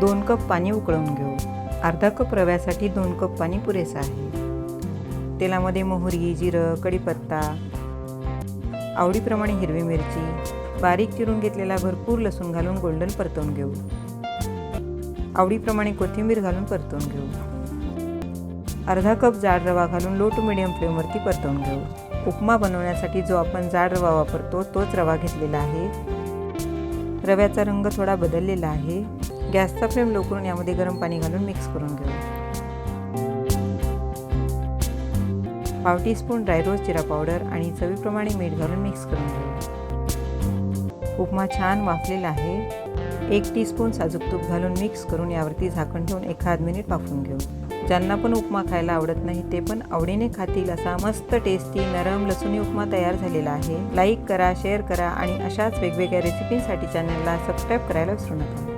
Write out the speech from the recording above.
2 cup पाणी उकळून घेऊ. अर्धा कप रव्यासाठी 2 कप पाणी पुरेसं आहे. तेलामध्ये मोहरी, जिरं, कढीपत्ता, आवडीप्रमाणे हिरवी मिरची, बारीक चिरून घेतलेला भरपूर लसूण घालून गोल्डन परतवून घेऊ. आवडीप्रमाणे कोथिंबीर घालून परतवून घेऊ. अर्धा कप जाड रवा घालून लो टू मिडियम फ्लेमवरती परतवून घेऊ. उपमा बनवण्यासाठी जो आपण जाड रवा वापरतो तोच रवा घेतलेला आहे. रव्याचा रंग थोडा बदललेला आहे. गॅसचा फ्लेम लो करून यामध्ये गरम पाणी घालून मिक्स करून घेऊ. पाव टीस्पून ड्रायरोज जिरा पावडर आणि चवीप्रमाणे मीठ घालून मिक्स करून घेऊ. उपमा छान वाफलेला आहे. 1 टीस्पून साजूक तूप घालून मिक्स करून यावरती झाकण ठेवून 1 मिनिट वाफवून घेऊ. ज्यांना पण उपमा खायला आवडत नाही ते पण आवडीने खातील असा मस्त टेस्टी नरम लसूणी उपमा तयार झालेला आहे. लाईक करा, शेअर करा आणि अशाच वेगवेगळ्या रेसिपींसाठी चॅनलला सबस्क्राईब करायला विसरू नका.